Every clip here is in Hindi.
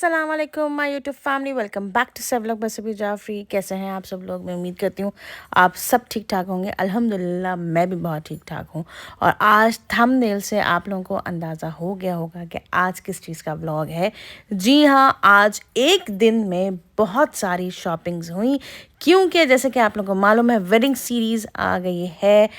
अस्सलाम वालेकुम my YouTube family, welcome back to सेवलॉग बसबी जाफरी। कैसे हैं आप सब लोग? मैं उम्मीद करती हूँ आप सब ठीक ठाक होंगे। अल्हम्दुलिल्लाह मैं भी बहुत ठीक ठाक हूँ। और आज थंबनेल से आप लोगों को अंदाज़ा हो गया होगा कि आज किस चीज़ का व्लॉग है। जी हाँ, आज एक दिन में बहुत सारी शॉपिंग्स हुई, क्योंकि जैसे कि आप लोगों को मालूम है वेडिंग सीरीज़ आ गई है।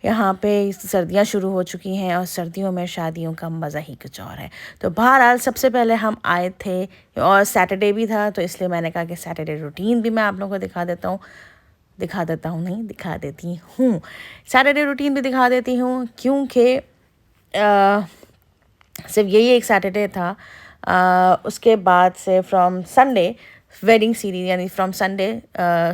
यहाँ पे सर्दियाँ शुरू हो चुकी हैं और सर्दियों में शादियों का मज़ा ही कुछ और है। तो बहरहाल सबसे पहले हम आए थे और सैटरडे भी था, तो इसलिए मैंने कहा कि सैटरडे रूटीन भी मैं आप लोगों को दिखा देती हूँ। सैटरडे रूटीन भी दिखा देती हूँ क्योंकि सिर्फ यही एक सैटरडे था। उसके बाद से फ्रॉम संडे वेडिंग सीरीज यानी फ्रॉम संडे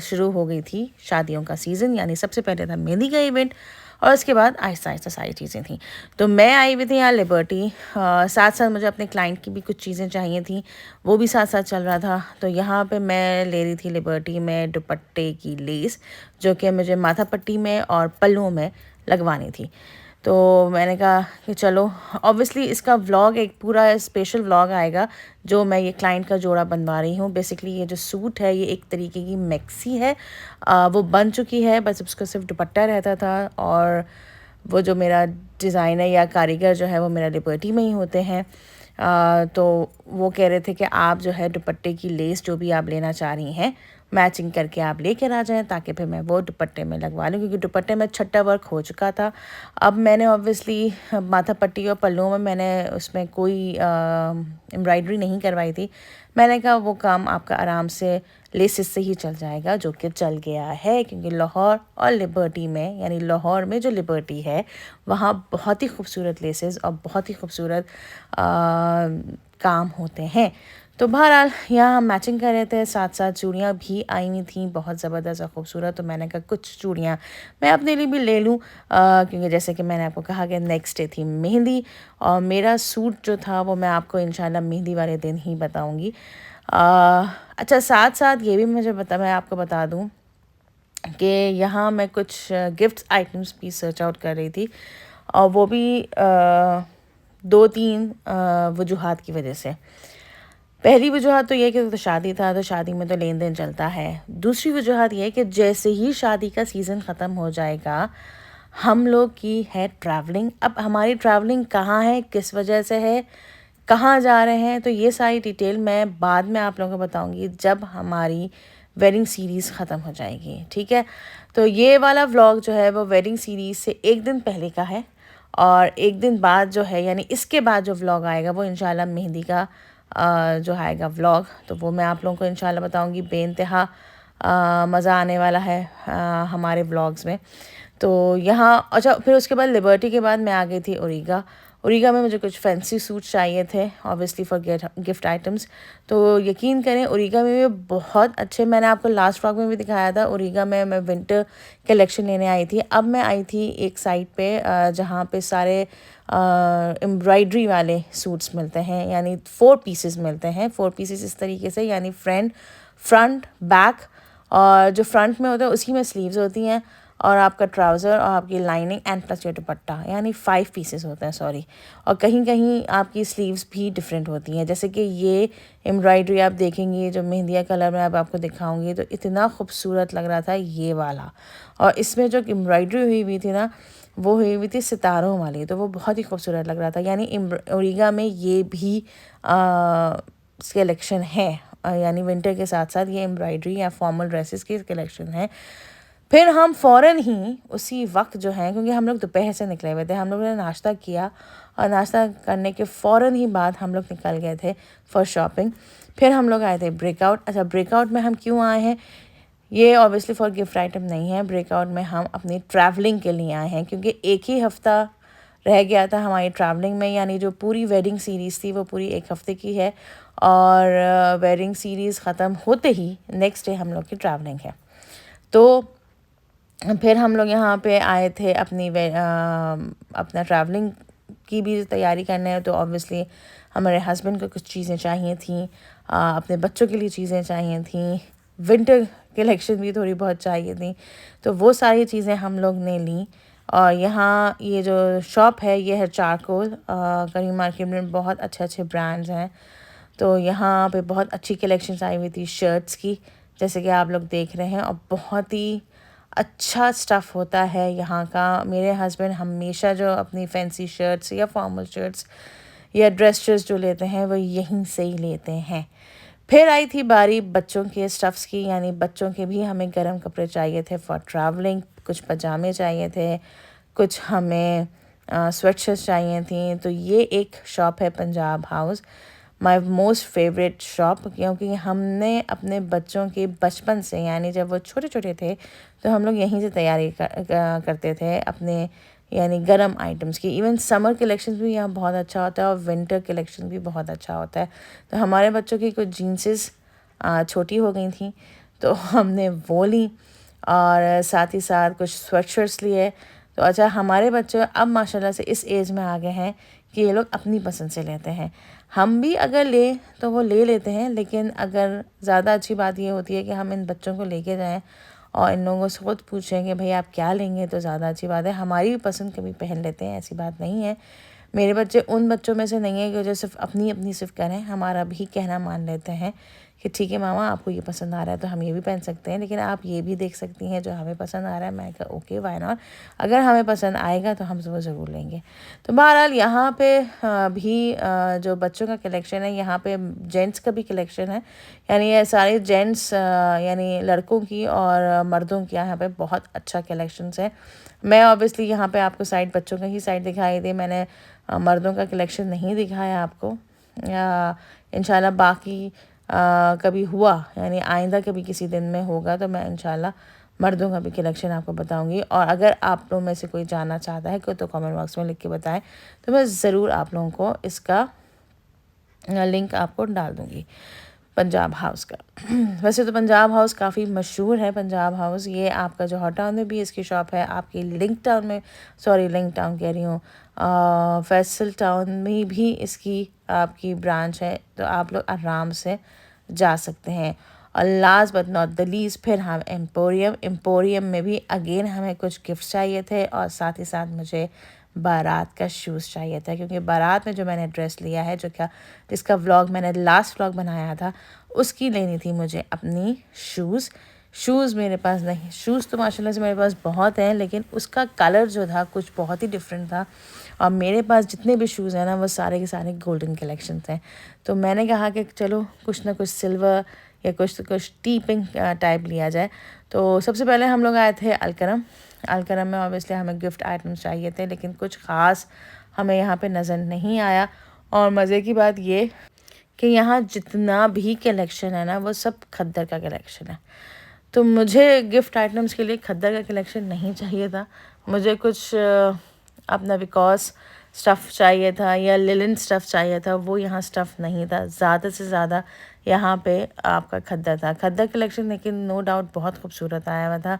शुरू हो गई थी शादियों का सीज़न। यानी सबसे पहले था मेहंदी का इवेंट और उसके बाद आहिस्ता आहिस्ता सारी चीज़ें थी। तो मैं आई हुई थी यहाँ लिबर्टी, साथ साथ मुझे अपने क्लाइंट की भी कुछ चीज़ें चाहिए थी, वो भी साथ साथ चल रहा था। तो यहाँ पे मैं ले रही थी लिबर्टी में दुपट्टे की लेस, जो कि मुझे माथा पट्टी में और पल्लुओं में लगवानी थी। तो मैंने कहा कि चलो, ऑब्वियसली इसका व्लॉग एक पूरा स्पेशल व्लॉग आएगा जो मैं ये क्लाइंट का जोड़ा बनवा रही हूँ। बेसिकली ये जो सूट है ये एक तरीके की मैक्सी है, वो बन चुकी है, बस उसका सिर्फ दुपट्टा रहता था। और वो जो मेरा डिज़ाइनर या कारीगर जो है वो मेरा लिबर्टी में ही होते हैं। तो वो कह रहे थे कि आप जो है दुपट्टे की लेस जो भी आप लेना चाह रही हैं मैचिंग करके आप लेकर आ जाएं, ताकि फिर मैं वो दुपट्टे में लगवा लूँ, क्योंकि दुपट्टे में छट्टा वर्क हो चुका था। अब मैंने ऑब्वियसली माथा पट्टी और पल्लुओं में मैंने उसमें कोई एम्ब्रॉयडरी नहीं करवाई थी। मैंने कहा वो काम आपका आराम से लेसिस से ही चल जाएगा, जो कि चल गया है, क्योंकि लाहौर और लिबर्टी में यानी लाहौर में जो लिबर्टी है वहाँ बहुत ही खूबसूरत लेसेस और बहुत ही खूबसूरत काम होते हैं। तो बहरहाल यहाँ हम मैचिंग कर रहे थे, साथ साथ चूड़ियाँ भी आई हुई थी बहुत ज़बरदस्त और ख़ूबसूरत। तो मैंने कहा कुछ चूड़ियाँ मैं अपने लिए भी ले लूँ, क्योंकि जैसे कि मैंने आपको कहा कि नेक्स्ट डे थी मेहंदी और मेरा सूट जो था वो मैं आपको इंशाल्लाह मेहंदी वाले दिन ही बताऊँगी। अच्छा, साथ साथ ये भी मैं आपको बता दूँ कि यहाँ मैं कुछ गिफ्ट आइटम्स भी सर्च आउट कर रही थी, और वो भी 2-3 वजूहात की वजह से। पहली वजूहत तो ये कि तो शादी था, तो शादी में तो लेन देन चलता है। दूसरी वजूहत ये कि जैसे ही शादी का सीज़न ख़त्म हो जाएगा हम लोग की है ट्रैवलिंग। अब हमारी ट्रैवलिंग कहाँ है, किस वजह से है, कहाँ जा रहे हैं, तो ये सारी डिटेल मैं बाद में आप लोगों को बताऊंगी जब हमारी वेडिंग सीरीज़ ख़त्म हो जाएगी, ठीक है। तो ये वाला व्लॉग जो है वो वेडिंग सीरीज़ से एक दिन पहले का है, और एक दिन बाद जो है यानी इसके बाद जो व्लॉग आएगा वो इंशाल्लाह मेहंदी का जो आएगा व्लॉग, तो वो मैं आप लोगों को इंशाल्लाह बताऊंगी। बेइंतहा मज़ा आने वाला है हमारे व्लॉग्स में। तो यहाँ अच्छा, फिर उसके बाद लिबर्टी के बाद मैं आ गई थी ओरिगा। ओरिगा में मुझे कुछ फैंसी सूट चाहिए थे ऑब्वियसली फॉर गिफ्ट आइटम्स। तो यकीन करें ओरिगा में भी बहुत अच्छे, मैंने आपको लास्ट व्लॉग में भी दिखाया था, ओरिगा में मैं विंटर कलेक्शन लेने आई थी। अब मैं आई थी एक साइट पे जहाँ पे सारे एम्ब्रॉयडरी वाले सूट्स मिलते हैं, यानी 4 पीसेस मिलते हैं। 4 पीसेस इस तरीके से, यानी फ्रंट बैक, और जो फ्रंट में होता है उसी में स्लीव्स होती हैं, और आपका ट्राउज़र और आपकी लाइनिंग एंड प्लस ये दुपट्टा, यानी 5 पीसेस होते हैं, सॉरी। और कहीं कहीं आपकी स्लीव्स भी डिफरेंट होती हैं। जैसे कि ये एम्ब्रॉयडरी आप देखेंगे जो मेहंदिया कलर में अब आपको दिखाऊंगी, तो इतना खूबसूरत लग रहा था ये वाला। और इसमें जो एम्ब्रॉयडरी हुई थी ना, वो हुई हुई थी सितारों वाली, तो वो बहुत ही खूबसूरत लग रहा था। यानी ओरिगा में ये भी कलेक्शन है, यानी विंटर के साथ साथ ये एम्ब्रॉयडरी या फॉर्मल ड्रेसेस की कलेक्शन है। फिर हम फ़ौरन ही उसी वक्त जो है, क्योंकि हम लोग दोपहर से निकले हुए थे, हम लोगों ने नाश्ता किया और नाश्ता करने के फ़ौरन ही बाद हम लोग निकल गए थे फॉर शॉपिंग। फिर हम लोग आए थे ब्रेकआउट। अच्छा, ब्रेकआउट में हम क्यों आए हैं, ये ऑब्वियसली फॉर गिफ्ट आइटम नहीं है। ब्रेकआउट में हम अपनी ट्रैवलिंग के लिए आए हैं, क्योंकि एक ही हफ़्ता रह गया था हमारी ट्रैवलिंग में, यानी जो पूरी वेडिंग सीरीज़ थी वो पूरी एक हफ़्ते की है, और वेडिंग सीरीज़ ख़त्म होते ही नेक्स्ट डे हम लोग की ट्रैवलिंग है। तो फिर हम लोग यहाँ पे आए थे अपना ट्रैवलिंग की भी तैयारी करने है। तो ऑब्वियसली हमारे हस्बैंड को कुछ चीज़ें चाहिए थी, अपने बच्चों के लिए चीज़ें चाहिए थी, विंटर कलेक्शन भी थोड़ी बहुत चाहिए थी, तो वो सारी चीज़ें हम लोग ने ली। और यहाँ ये जो शॉप है ये है चारकोल, करीम मार्केट में बहुत अच्छे अच्छे ब्रांड्स हैं। तो यहाँ पे बहुत अच्छी कलेक्शंस आई हुई थी शर्ट्स की, जैसे कि आप लोग देख रहे हैं, और बहुत ही अच्छा स्टफ़ होता है यहाँ का। मेरे हस्बैंड हमेशा जो अपनी फैंसी शर्ट्स या फॉर्मल शर्ट्स या ड्रेस शर्ट्स जो लेते हैं वो यहीं से ही लेते हैं। फिर आई थी बारी बच्चों के स्टफ़्स की, यानी बच्चों के भी हमें गर्म कपड़े चाहिए थे फॉर ट्रैवलिंग। कुछ पजामे चाहिए थे, कुछ हमें स्वेटशर्ट्स चाहिए थी। तो ये एक शॉप है Punjab house, my most favourite shop, क्योंकि हमने अपने बच्चों के बचपन से, यानी जब वो छोटे छोटे थे, तो हम लोग यहीं से तैयारी करते थे अपने यानी गर्म आइटम्स की। इवन समर कलेक्शंस भी यहाँ बहुत अच्छा होता है और विंटर कलेक्शन भी बहुत अच्छा होता है। तो हमारे बच्चों की कुछ जीन्सेस छोटी हो गई थी, तो हमने वो ली, और साथ ही साथ कुछ स्वेटशर्ट्स लिए। तो अच्छा, हमारे बच्चे अब माशाल्लाह से इस एज में आ गए हैं कि ये लोग अपनी पसंद से लेते हैं। हम भी अगर ले तो वो ले लेते हैं, लेकिन अगर ज़्यादा अच्छी बात ये होती है कि हम इन बच्चों को लेके जाएं और इन लोगों से खुद पूछें कि भाई आप क्या लेंगे, तो ज़्यादा अच्छी बात है। हमारी भी पसंद कभी पहन लेते हैं, ऐसी बात नहीं है। मेरे बच्चे उन बच्चों में से नहीं है कि जो सिर्फ अपनी अपनी सिर्फ करें, हमारा भी कहना मान लेते हैं कि ठीक है मामा, आपको ये पसंद आ रहा है तो हम ये भी पहन सकते हैं, लेकिन आप ये भी देख सकती हैं जो हमें पसंद आ रहा है। मैं कहा ओके, वाई नॉट, अगर हमें पसंद आएगा तो हम वो ज़रूर लेंगे। तो बहरहाल यहाँ पे भी जो बच्चों का कलेक्शन है, यहाँ पे जेंट्स का भी कलेक्शन है, यानी ये सारे जेंट्स यानी लड़कों की और मर्दों की यहाँ पे बहुत अच्छा कलेक्शंस है। मैं ऑब्वियसली यहाँ पे आपको साइड बच्चों का ही साइड दिखाई दी, मैंने मर्दों का कलेक्शन नहीं दिखाया आपको। इंशाल्लाह बाकी कभी हुआ, यानी आइंदा कभी किसी दिन में होगा तो मैं इंशाल्लाह मर्दों का भी कलेक्शन आपको बताऊंगी। और अगर आप लोगों में से कोई जानना चाहता है तो कमेंट बॉक्स में लिख के बताएं, तो मैं ज़रूर आप लोगों को इसका लिंक आपको डाल दूंगी पंजाब हाउस का। वैसे तो पंजाब हाउस काफ़ी मशहूर है। पंजाब हाउस ये आपका जो हॉट टाउन में भी इसकी शॉप है, आपकी लिंक टाउन में, सॉरी लिंक टाउन कह रही हूँ, फैसल टाउन में भी इसकी आपकी ब्रांच है, तो आप लोग आराम से जा सकते हैं। और last but not the least, फिर हम एम्पोरियम में भी अगेन हमें कुछ गिफ्ट चाहिए थे, और साथ ही साथ मुझे बारात का शूज़ चाहिए था, क्योंकि बारात में जो मैंने ड्रेस लिया है, जिसका व्लॉग मैंने लास्ट व्लॉग बनाया था, उसकी लेनी थी मुझे अपनी शूज़ मेरे पास नहीं। शूज़ तो माशाल्लाह से मेरे पास बहुत हैं, लेकिन उसका कलर जो था कुछ बहुत ही डिफरेंट था। और मेरे पास जितने भी शूज़ हैं ना, वो सारे के सारे गोल्डन कलेक्शन हैं। तो मैंने कहा कि चलो कुछ ना कुछ सिल्वर या कुछ टी पिंक टाइप लिया जाए। तो सबसे पहले हम लोग आए थे अलकरम में ऑब्वियसली हमें गिफ्ट आइटम्स चाहिए थे, लेकिन कुछ ख़ास हमें यहाँ पे नज़र नहीं आया। और मज़े की बात ये कि यहाँ जितना भी कलेक्शन है ना, वो सब खद्दर का कलेक्शन है। तो मुझे गिफ्ट आइटम्स के लिए खद्दर का कलेक्शन नहीं चाहिए था, मुझे कुछ अपना बिकॉज स्टफ़ चाहिए था या लिलन स्टफ़ चाहिए था। वो यहाँ स्टफ़ नहीं था, ज़्यादा से ज़्यादा यहाँ पे आपका खद्दर था। खद्दर कलेक्शन लेकिन नो डाउट बहुत खूबसूरत आया हुआ था,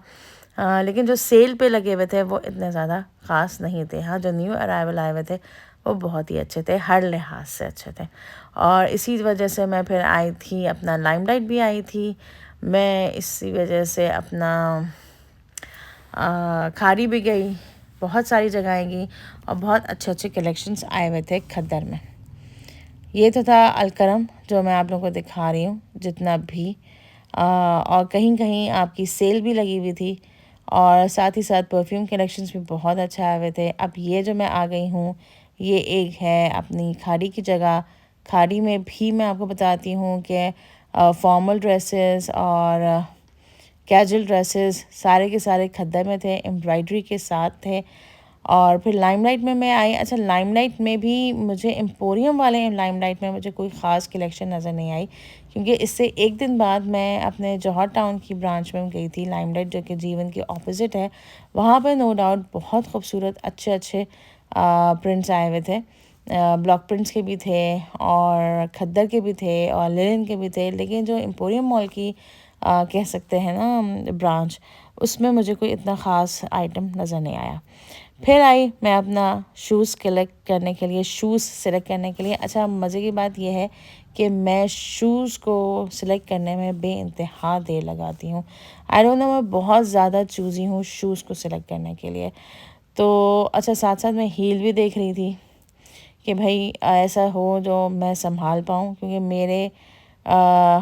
लेकिन जो सेल पे लगे हुए थे वो इतने ज़्यादा ख़ास नहीं थे। हाँ, जो न्यू अराइवल आए हुए थे वो बहुत ही अच्छे थे, हर लिहाज से अच्छे थे। और इसी वजह से मैं फिर आई थी, अपना लाइमलाइट भी आई थी, मैं इसी वजह से अपना खाड़ी भी गई, बहुत सारी जगहें गई, और बहुत अच्छे अच्छे कलेक्शंस आए हुए थे खद्दर में। ये तो था अलकरम जो मैं आप लोगों को दिखा रही हूँ जितना भी, और कहीं कहीं आपकी सेल भी लगी हुई थी, और साथ ही साथ परफ्यूम कलेक्शंस भी बहुत अच्छा आए हुए थे। अब ये जो मैं आ गई हूँ, ये एक है अपनी खाड़ी की जगह। खाड़ी में भी मैं आपको बताती हूँ कि फॉर्मल ड्रेसेस और कैजुअल ड्रेसेस सारे के सारे खद्दर में थे, एम्ब्रॉयडरी के साथ थे। और फिर लाइमलाइट में मैं आई। अच्छा, लाइमलाइट में भी मुझे एम्पोरियम वाले लाइमलाइट में मुझे कोई ख़ास कलेक्शन नज़र नहीं आई, क्योंकि इससे एक दिन बाद मैं अपने जौहर टाउन की ब्रांच में गई थी, लाइमलाइट जो कि जीवन के ऑपोजिट है। वहाँ पर नो डाउट बहुत खूबसूरत अच्छे अच्छे प्रिंट्स आए हुए थे, ब्लॉक प्रिंट्स के भी थे और खद्दर के भी थे और लिनन के भी थे। लेकिन जो एम्पोरियम मॉल की कह सकते हैं ना ब्रांच, उसमें मुझे कोई इतना ख़ास आइटम नज़र नहीं आया। फिर आई मैं अपना शूज़ सेलेक्ट करने के लिए। अच्छा, मज़े की बात यह है कि मैं शूज़ को सिलेक्ट करने में बेइंतहा देर लगाती हूँ। आई डोंट नो, मैं बहुत ज़्यादा चूज़ी हूँ शूज़ को सिलेक्ट करने के लिए। तो अच्छा, साथ साथ मैं हील भी देख रही थी कि भाई ऐसा हो जो मैं संभाल पाऊँ, क्योंकि मेरे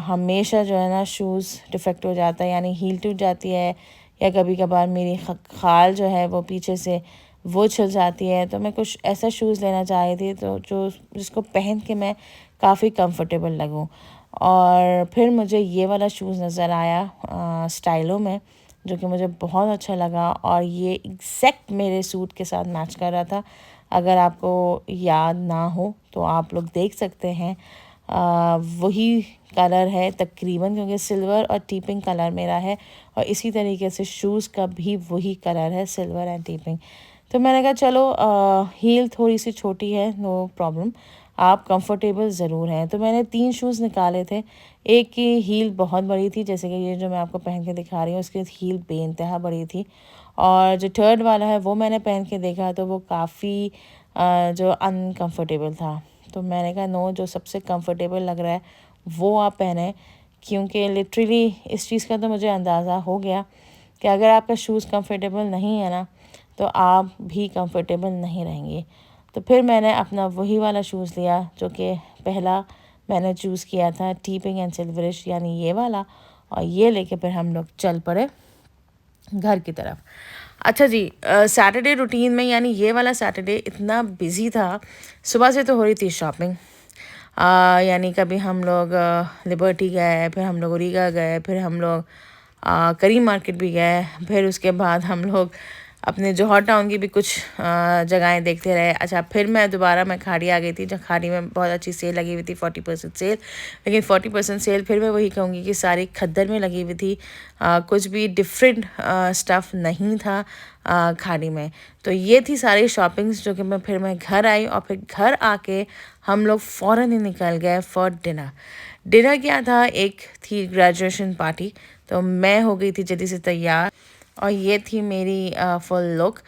हमेशा जो है ना शूज़ डिफेक्ट हो जाता है, यानी हील टूट जाती है, या कभी कभार मेरी खाल जो है वो पीछे से वो छिल जाती है। तो मैं कुछ ऐसा शूज़ लेना चाह रही थी तो जो जिसको पहन के मैं काफ़ी कंफर्टेबल लगूं। और फिर मुझे ये वाला शूज़ नज़र आया स्टाइलो में, जो कि मुझे बहुत अच्छा लगा, और ये एग्जैक्ट मेरे सूट के साथ मैच कर रहा था। अगर आपको याद ना हो तो आप लोग देख सकते हैं, वही कलर है तकरीबन, क्योंकि सिल्वर और टीपिंग कलर मेरा है, और इसी तरीके से शूज़ का भी वही कलर है, सिल्वर एंड टीपिंग। तो मैंने कहा चलो हील थोड़ी सी छोटी है, नो प्रॉब्लम, आप कंफर्टेबल ज़रूर हैं। तो मैंने 3 शूज़ निकाले थे। एक की हील बहुत बड़ी थी, जैसे कि ये जो मैं आपको पहन के दिखा रही हूँ, उसकी हील बेइंतहा बड़ी थी। और जो थर्ड वाला है वो मैंने पहन के देखा तो वो काफ़ी जो अनकंफर्टेबल था। तो मैंने कहा नो, जो सबसे कंफर्टेबल लग रहा है वो आप पहने, क्योंकि लिटरली इस चीज़ का तो मुझे अंदाज़ा हो गया कि अगर आपका शूज़ कंफर्टेबल नहीं है ना तो आप भी कंफर्टेबल नहीं रहेंगे। तो फिर मैंने अपना वही वाला शूज़ लिया जो कि पहला मैंने चूज़ किया था, टीपिंग एंड सिल्वरिश, यानी ये वाला, और ये लेके फिर हम लोग चल पड़े घर की तरफ। अच्छा जी, सैटरडे रूटीन में, यानी ये वाला सैटरडे इतना बिज़ी था। सुबह से तो हो रही थी शॉपिंग, यानी कभी हम लोग लिबर्टी गए, फिर हम लोग रीगा गए, फिर हम लोग करीम मार्केट भी गए, फिर उसके बाद हम लोग अपने जौहर टाउन की भी कुछ जगहें देखते रहे। अच्छा, फिर मैं खाड़ी आ गई थी, जहाँ खाड़ी में बहुत अच्छी सेल लगी हुई थी, 40% सेल। लेकिन 40% सेल फिर मैं वही कहूँगी कि सारी खद्दर में लगी हुई थी, कुछ भी डिफरेंट स्टफ़ नहीं था खाड़ी में। तो ये थी सारी शॉपिंग्स जो कि मैं घर आई, और फिर घर आके हम लोग फ़ौरन ही निकल गए फॉर डिनर। डिनर क्या था, एक थी ग्रेजुएशन पार्टी, तो मैं हो गई थी जल्दी से तैयार, और ये थी मेरी फुल लुक।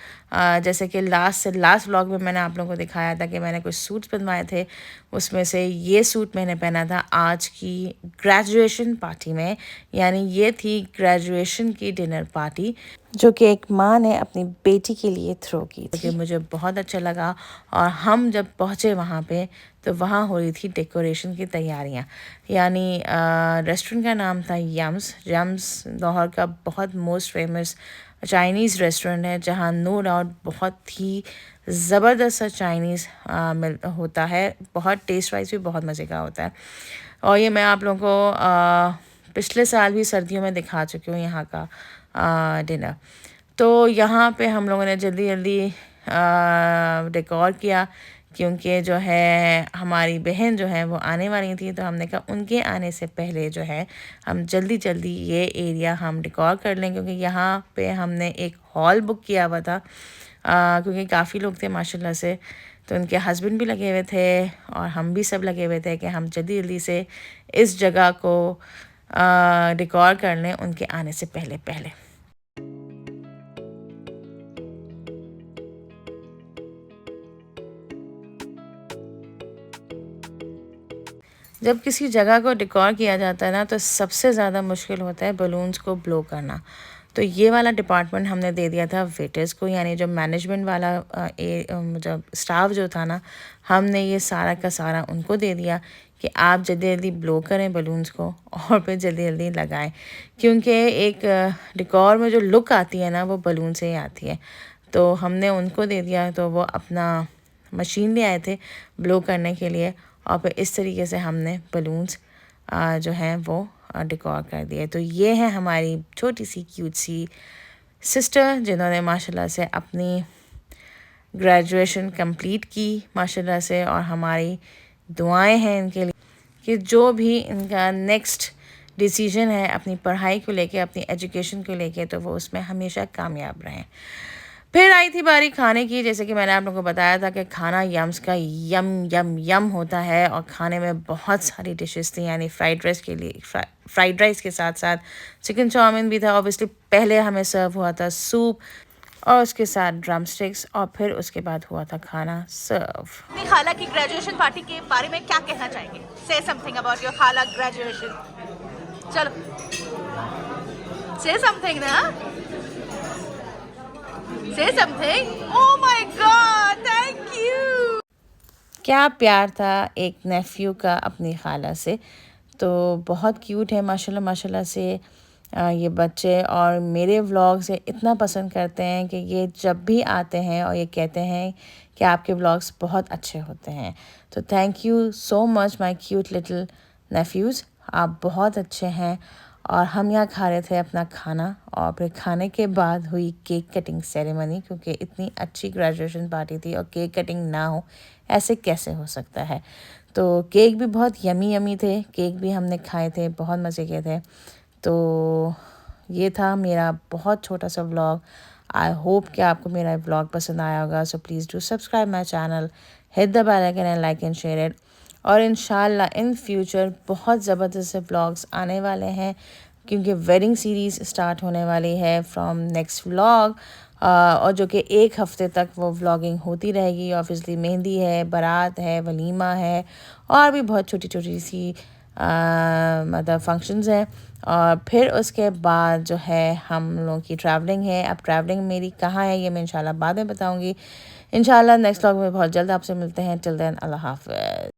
जैसे कि लास्ट व्लॉग में मैंने आप लोगों को दिखाया था कि मैंने कुछ सूट्स बनवाए थे, उसमें से ये सूट मैंने पहना था आज की ग्रेजुएशन पार्टी में, यानी ये थी ग्रेजुएशन की डिनर पार्टी जो कि एक माँ ने अपनी बेटी के लिए थ्रो की थी, कि मुझे बहुत अच्छा लगा। और हम जब पहुँचे वहाँ पे तो वहाँ हो रही थी डेकोरेशन की तैयारियाँ, यानी रेस्टोरेंट का नाम था यम्स। लाहौर का बहुत मोस्ट फेमस चाइनीज़ रेस्टोरेंट है, जहाँ नो डाउट बहुत ही ज़बरदस्त सा चाइनीज़ होता है, बहुत टेस्ट वाइज भी बहुत मज़े का होता है। और ये मैं आप लोगों को पिछले साल भी सर्दियों में दिखा चुकी हूँ यहाँ का डिनर। तो यहाँ पे हम लोगों ने जल्दी जल्दी डेकोर किया, क्योंकि जो है हमारी बहन जो है वो आने वाली थी, तो हमने कहा उनके आने से पहले जो है हम जल्दी जल्दी ये एरिया हम डेकोर कर लें, क्योंकि यहाँ पे हमने एक हॉल बुक किया हुआ था, क्योंकि काफ़ी लोग थे माशाल्लाह से। तो उनके हस्बैंड भी लगे हुए थे और हम भी सब लगे हुए थे कि हम जल्दी जल्दी से इस जगह को डेकोर कर लें उनके आने से पहले पहले। जब किसी जगह को डेकोर किया जाता है ना, तो सबसे ज़्यादा मुश्किल होता है बलून्स को ब्लो करना। तो ये वाला डिपार्टमेंट हमने दे दिया था वेटर्स को, यानी जो मैनेजमेंट वाला जब स्टाफ जो था ना, हमने ये सारा का सारा उनको दे दिया कि आप जल्दी जल्दी ब्लो करें बलून्स को, और फिर जल्दी जल्दी लगाएं, क्योंकि एक डेकोर में जो लुक आती है ना वो बलून से ही आती है। तो हमने उनको दे दिया, तो वो अपना मशीन ले आए थे ब्लो करने के लिए, और फिर इस तरीके से हमने बलून्स जो हैं वो डेकोर कर दिए। तो ये है हमारी छोटी सी क्यूट सी सिस्टर, जिन्होंने माशाल्लाह से अपनी ग्रेजुएशन कंप्लीट की माशाल्लाह से, और हमारी दुआएं हैं इनके लिए कि जो भी इनका नेक्स्ट डिसीजन है अपनी पढ़ाई को लेके, अपनी एजुकेशन को लेके, तो वो उसमें हमेशा कामयाब रहें। फिर आई थी बारी खाने की। जैसे कि मैंने आप लोगों को बताया था कि खाना यम्स का यम यम यम होता है, और खाने में बहुत सारी डिशेस थी, यानी फ्राइड राइस के साथ साथ चिकन चाउमीन भी था। ऑब्वियसली पहले हमें सर्व हुआ था सूप, और उसके साथ ड्रम स्टिक्स, और फिर उसके बाद हुआ था खाना सर्व। अपनी खाला की ग्रेजुएशन पार्टी के बारे में क्या कहना चाहेंगे? से समथिंग अबाउट योर खाला ग्रेजुएशन। चलो से समथिंग ना, से something. Oh my God, thank you. क्या प्यार था एक नेफ्यू का अपनी खाला से। तो बहुत क्यूट है माशाल्लाह माशाल्लाह से ये बच्चे, और मेरे व्लॉग्स ये इतना पसंद करते हैं कि ये जब भी आते हैं और ये कहते हैं कि आपके व्लॉग्स बहुत अच्छे होते हैं। तो thank you so much my cute little nephews, आप बहुत अच्छे हैं। और हम यहाँ खा रहे थे अपना खाना, और फिर खाने के बाद हुई केक कटिंग सेरेमनी, क्योंकि इतनी अच्छी ग्रेजुएशन पार्टी थी और केक कटिंग ना हो ऐसे कैसे हो सकता है। तो केक भी बहुत यमी यमी थे, केक भी हमने खाए थे, बहुत मज़े किए थे। तो ये था मेरा बहुत छोटा सा व्लॉग। आई होप कि आपको मेरा व्लॉग पसंद आया होगा। So please do subscribe my channel, hit the bell icon and like and share it. और इंशाल्लाह इन फ्यूचर बहुत ज़बरदस्त से व्लॉग्स आने वाले हैं, क्योंकि वेडिंग सीरीज़ स्टार्ट होने वाली है फ्रॉम नेक्स्ट व्लॉग, और जो कि 1 हफ़्ते तक वो व्लॉगिंग होती रहेगी। ऑब्वियसली मेहंदी है, बारात है, वलीमा है, और भी बहुत छोटी छोटी सी मतलब फंक्शंस हैं। और फिर उसके बाद जो है हम लोगों की ट्रैवलिंग है। अब ट्रैवलिंग मेरी कहाँ है ये मैं इंशाल्लाह बाद में बताऊंगी। इंशाल्लाह नेक्स्ट व्लॉग में बहुत जल्द आपसे मिलते हैं। टिल देन अल्लाह हाफ़िज़।